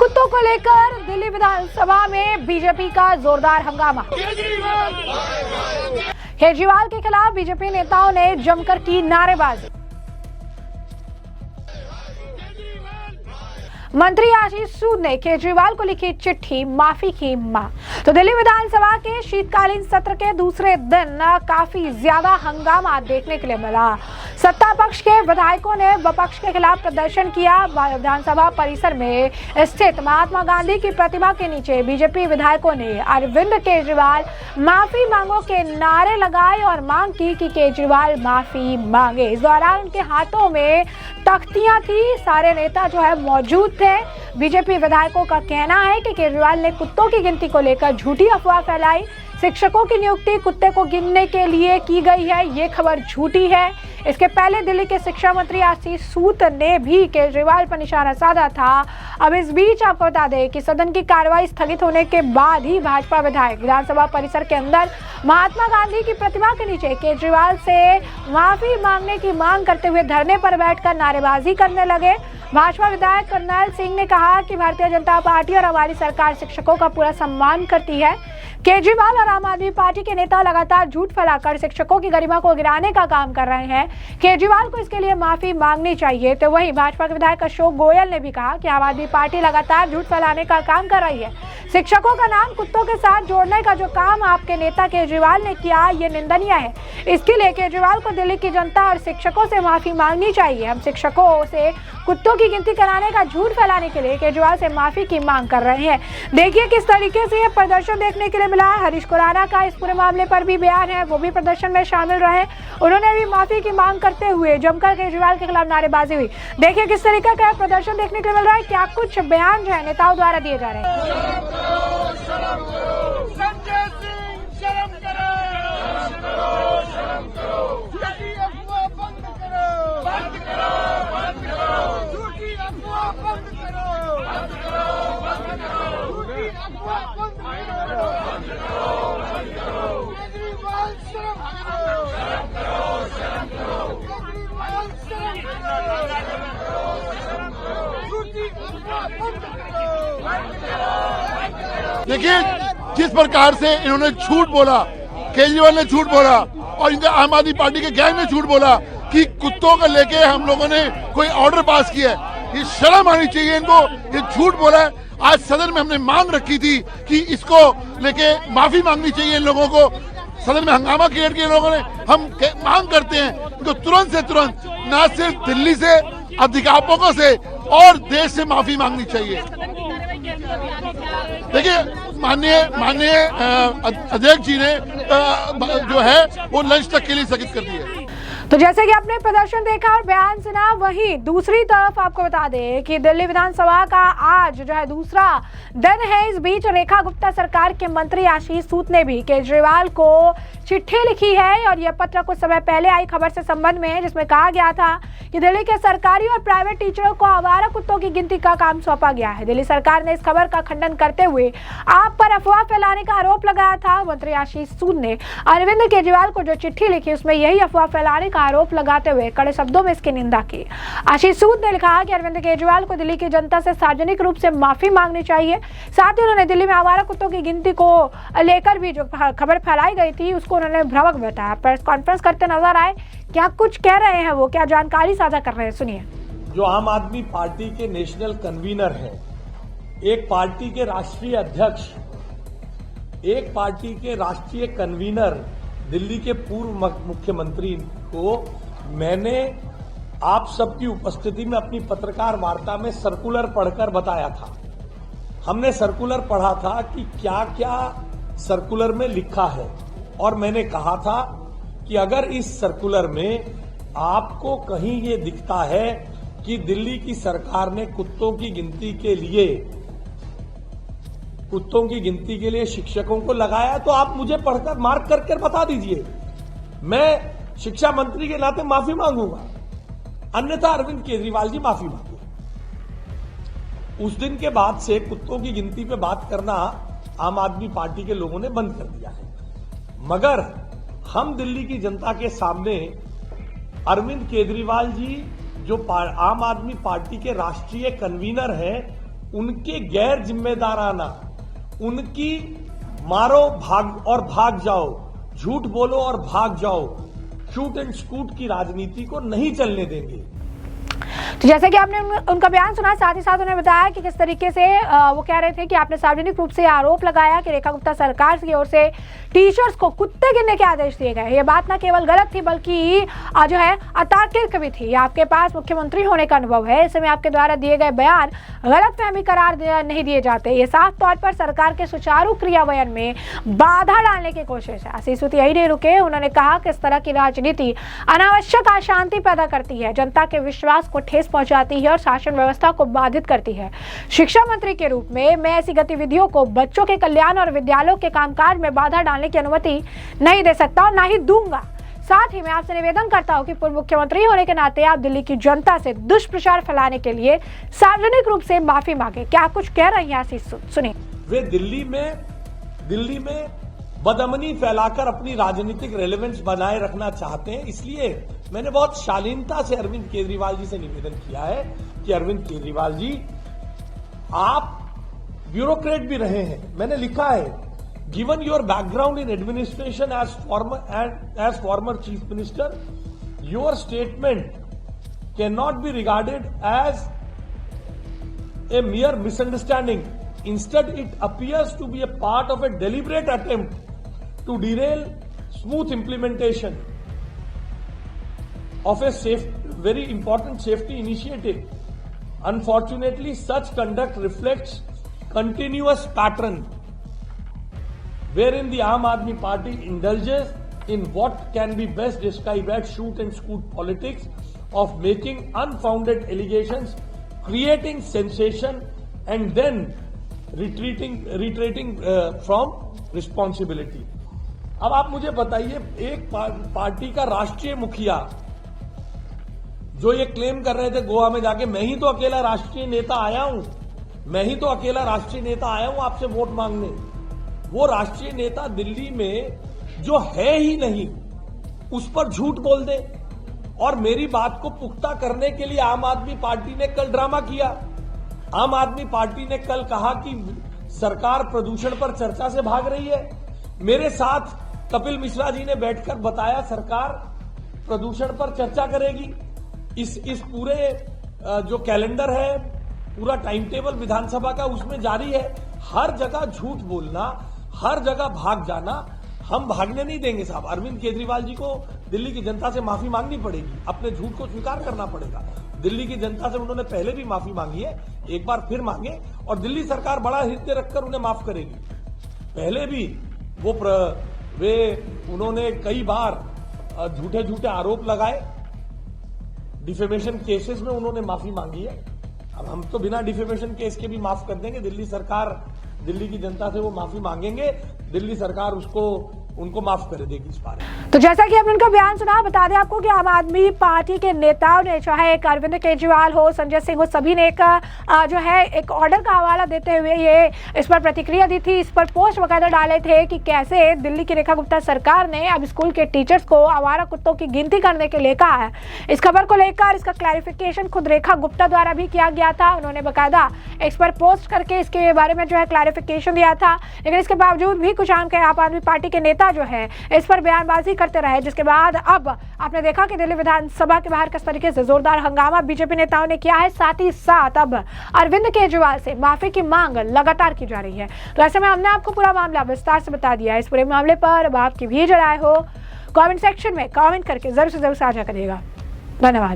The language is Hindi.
कुत्तों को लेकर दिल्ली विधानसभा में बीजेपी का जोरदार हंगामा। केजरीवाल के खिलाफ बीजेपी नेताओं ने जमकर की नारेबाजी। मंत्री आशीष सूद ने केजरीवाल को लिखी चिट्ठी, माफी की मांग। तो दिल्ली विधानसभा के शीतकालीन सत्र के दूसरे दिन काफी ज्यादा हंगामा देखने के लिए मिला। सत्ता पक्ष के विधायकों ने विपक्ष के खिलाफ प्रदर्शन किया। विधानसभा परिसर में स्थित महात्मा गांधी की प्रतिमा के नीचे बीजेपी विधायकों ने अरविंद केजरीवाल माफी मांगो के नारे लगाए और मांग की कि केजरीवाल माफी मांगे। इस दौरान उनके हाथों में तख्तियां थी। सारे नेता जो है मौजूद थे। बीजेपी विधायकों का कहना है कि केजरीवाल ने कुत्तों की गिनती को लेकर झूठी अफवाह फैलाई। शिक्षकों की नियुक्ति कुत्ते को गिनने के लिए की गई है, ये खबर झूठी है। इसके पहले दिल्ली के शिक्षा मंत्री आशीष सूद ने भी केजरीवाल पर निशाना साधा था। अब इस बीच आपको बता दें कि सदन की कार्रवाई स्थगित होने के बाद ही भाजपा विधायक विधानसभा परिसर के अंदर महात्मा गांधी की प्रतिमा के नीचे केजरीवाल से माफी मांगने की मांग करते हुए धरने पर बैठकर नारेबाजी करने लगे। भाजपा विधायक करनैल सिंह ने कहा कि भारतीय जनता पार्टी और हमारी सरकार शिक्षकों का पूरा सम्मान करती है। केजरीवाल और आम आदमी पार्टी के नेता लगातार झूठ फैलाकर शिक्षकों की गरिमा को गिराने का काम कर रहे हैं। केजरीवाल को इसके लिए माफी मांगनी चाहिए। तो वहीं भाजपा के विधायक अशोक गोयल ने भी कहा कि आम आदमी पार्टी लगातार झूठ फैलाने का काम कर रही है। शिक्षकों का नाम कुत्तों के साथ जोड़ने का जो काम आपके नेता केजरीवाल ने किया, ये निंदनीय है। इसके लिए केजरीवाल को दिल्ली की जनता और शिक्षकों से माफी मांगनी चाहिए। हम शिक्षकों से कुत्तों की गिनती कराने का झूठ फैलाने के लिए केजरीवाल से माफी की मांग कर रहे हैं। देखिए किस तरीके से ये प्रदर्शन देखने के लिए मिला है। हरीश खुराना का इस पूरे मामले पर भी बयान है, वो भी प्रदर्शन में शामिल रहे। उन्होंने भी माफी की मांग करते हुए जमकर केजरीवाल के खिलाफ नारेबाजी हुई। देखिए किस तरीके का प्रदर्शन देखने के लिए मिल रहा है। क्या कुछ बयान जो है नेताओं द्वारा दिए जा रहे हैं। देखिए जिस प्रकार से इन्होंने झूठ बोला, केजरीवाल ने झूठ बोला और इनके आम आदमी पार्टी के गैंग ने झूठ बोला कि कुत्तों को लेके हम लोगों ने कोई ऑर्डर पास किया है। ये शर्म आनी चाहिए इनको। ये झूठ बोला है। आज सदन में हमने मांग रखी थी कि इसको लेके माफी मांगनी चाहिए इन लोगों को। सदन में हंगामा क्रिएट किया लोगों ने। हम मांग करते हैं इनको तुरंत से तुरंत न सिर्फ दिल्ली से, अध्यापकों से और देश से माफी मांगनी चाहिए। देखिए माननीय अध्यक्ष जी ने जो है वो लंच तक के लिए स्थगित कर दिया। तो जैसे कि आपने प्रदर्शन देखा और बयान सुना, वहीं दूसरी तरफ आपको बता दें कि दिल्ली विधानसभा का आज जो है दूसरा दिन है। इस बीच रेखा गुप्ता सरकार के मंत्री आशीष सूद ने भी केजरीवाल को चिट्ठी लिखी है और यह पत्र कुछ समय पहले आई खबर से संबंध में है, जिसमें कहा गया था कि दिल्ली के सरकारी और प्राइवेट टीचरों को आवारा कुत्तों की गिनती का काम सौंपा गया है। दिल्ली सरकार ने इस खबर का खंडन करते हुए आप पर अफवाह फैलाने का आरोप लगाया था। मंत्री आशीष सूद ने अरविंद केजरीवाल को जो चिट्ठी लिखी उसमें यही अफवाह फैलाने का आरोप लगाते हुए कड़े शब्दों में इसकी निंदा की। आशीष सूद ने लिखा कि अरविंद केजरीवाल को दिल्ली की जनता से सार्वजनिक रूप से माफी मांगनी चाहिए। साथ ही उन्होंने दिल्ली में आवारा कुत्तों की गिनती को लेकर भी जो खबर फैलाई गई थी उसको उन्होंने भ्रामक बताया। प्रेस कॉन्फ्रेंस करते नजर आए। क्या कुछ कह रहे हैं वो, क्या जानकारी साझा कर रहे हैं, सुनिए। जो आम आदमी पार्टी के नेशनल कन्वीनर हैं, एक पार्टी के राष्ट्रीय अध्यक्ष, एक पार्टी के राष्ट्रीय कन्वीनर, दिल्ली के पूर्व मुख्यमंत्री को मैंने आप सबकी उपस्थिति में अपनी पत्रकार वार्ता में सर्कुलर पढ़कर बताया था। हमने सर्कुलर पढ़ा था कि क्या क्या सर्कुलर में लिखा है और मैंने कहा था कि अगर इस सर्कुलर में आपको कहीं ये दिखता है कि दिल्ली की सरकार ने कुत्तों की गिनती के लिए शिक्षकों को लगाया तो आप मुझे पढ़कर मार्क करके बता दीजिए। मैं शिक्षा मंत्री के नाते माफी मांगूंगा, अन्यथा अरविंद केजरीवाल जी माफी मांगे। उस दिन के बाद से कुत्तों की गिनती पे बात करना आम आदमी पार्टी के लोगों ने बंद कर दिया है। मगर हम दिल्ली की जनता के सामने अरविंद केजरीवाल जी जो आम आदमी पार्टी के राष्ट्रीय कन्वीनर हैं, उनके गैर जिम्मेदाराना, उनकी मारो भाग और भाग जाओ, झूठ बोलो और भाग जाओ, शूट एंड स्कूट की राजनीति को नहीं चलने देंगे। तो जैसे कि आपने उनका बयान सुना, साथ ही साथ उन्होंने बताया कि किस तरीके से वो कह रहे थे कि आपने सार्वजनिक रूप से आरोप लगाया कि रेखा गुप्ता सरकार की ओर से टीचर्स को कुत्ते गिनने के आदेश दिए गए। ये बात न केवल गलत थी बल्कि जो है अतार्किक भी थी। आपके पास मुख्यमंत्री होने का अनुभव है, ऐसे में आपके द्वारा दिए गए बयान गलतफहमी करार नहीं दिए जाते। ये साफ तौर पर सरकार के सुचारू क्रियान्वयन में बाधा डालने की कोशिश है। आशीष सूद यही नहीं रुके, उन्होंने कहा कि इस तरह की राजनीति अनावश्यक अशांति पैदा करती है, जनता के विश्वास को ठेस पहुंचाती है और शासन व्यवस्था को बाधित करती है। शिक्षा मंत्री के रूप में मैं ऐसी गतिविधियों को बच्चों के कल्याण और विद्यालयों के कामकाज में बाधा डालने की अनुमति नहीं दे सकता और ना ही दूंगा। साथ ही मैं आपसे निवेदन करता हूं कि पूर्व मुख्यमंत्री होने के नाते आप दिल्ली की जनता से दुष्प्रचार फैलाने के लिए सार्वजनिक रूप से माफी मांगे। क्या कुछ कह रही हैं आशीष सूद, सुनिए। वे दिल्ली में बदअमनी फैलाकर अपनी राजनीतिक रेलेवेंस बनाए रखना चाहते हैं। इसलिए मैंने बहुत शालीनता से अरविंद केजरीवाल जी से निवेदन किया है कि अरविंद केजरीवाल जी, आप ब्यूरोक्रेट भी रहे हैं। मैंने लिखा है, given your background in administration as former chief minister, your statement can not be regarded as a mere misunderstanding. Instead, it appears to be a part of a deliberate attempt to derail smooth implementation of a very important safety initiative. Unfortunately, such conduct reflects continuous pattern wherein the Aam Aadmi Party indulges in what can be best described as shoot and scoot politics of making unfounded allegations, creating sensation and then retreating from responsibility. अब आप मुझे बताइए, एक पार्टी का राष्ट्रीय मुखिया जो ये क्लेम कर रहे थे गोवा में जाके, मैं ही तो अकेला राष्ट्रीय नेता आया हूं, मैं ही तो अकेला राष्ट्रीय नेता आया हूं आपसे वोट मांगने, वो राष्ट्रीय नेता दिल्ली में जो है ही नहीं उस पर झूठ बोल दे। और मेरी बात को पुख्ता करने के लिए आम आदमी पार्टी ने कल ड्रामा किया। आम आदमी पार्टी ने कल कहा कि सरकार प्रदूषण पर चर्चा से भाग रही है। मेरे साथ कपिल मिश्रा जी ने बैठकर बताया सरकार प्रदूषण पर चर्चा करेगी। इस पूरे जो कैलेंडर है, पूरा टाइम टेबल विधानसभा का उसमें जारी है। हर जगह झूठ बोलना, हर जगह भाग जाना हम भागने नहीं देंगे साहब। अरविंद केजरीवाल जी को दिल्ली की जनता से माफी मांगनी पड़ेगी, अपने झूठ को स्वीकार करना पड़ेगा। दिल्ली की जनता से उन्होंने पहले भी माफी मांगी है, एक बार फिर मांगे और दिल्ली सरकार बड़ा हृदय रखकर उन्हें माफ करेगी। पहले भी उन्होंने कई बार झूठे झूठे आरोप लगाए, डिफेमेशन केसेस में उन्होंने माफी मांगी है। अब हम तो बिना डिफेमेशन केस के भी माफ कर देंगे। दिल्ली सरकार, दिल्ली की जनता से वो माफी मांगेंगे, दिल्ली सरकार उनको माफ कर देगी इस बारे में। तो जैसा कि आपने उनका बयान सुना, बता दें आपको कि आम आदमी पार्टी के नेताओं ने, चाहे एक अरविंद केजरीवाल हो, संजय सिंह हो, सभी ने एक ऑर्डर का हवाला देते हुए ये इस पर प्रतिक्रिया दी थी। इस पर पोस्ट वगैरह डाले थे कि कैसे दिल्ली की रेखा गुप्ता सरकार ने अब स्कूल के टीचर्स को आवारा कुत्तों की गिनती करने के लिए कहा है। इस खबर को लेकर इसका क्लैरिफिकेशन खुद रेखा गुप्ता द्वारा भी किया गया था। उन्होंने बाकायदा इस पर पोस्ट करके इसके बारे में क्लैरिफिकेशन दिया था, लेकिन इसके बावजूद भी कुछ आम आदमी पार्टी के नेता जो है इस पर बयानबाजी करते रहे, जिसके बाद अब आपने देखा कि दिल्ली विधानसभा के बाहर किस तरीके से जोरदार हंगामा बीजेपी नेताओं ने किया है। साथ ही साथ अब अरविंद केजरीवाल से माफी की मांग लगातार की जा रही है। तो ऐसे में हमने आपको पूरा मामला विस्तार से बता दिया है। इस पूरे मामले पर अब आपकी भी राय हो कमेंट सेक्शन में कमेंट करके जरूर से जरूर साझा करिएगा। धन्यवाद।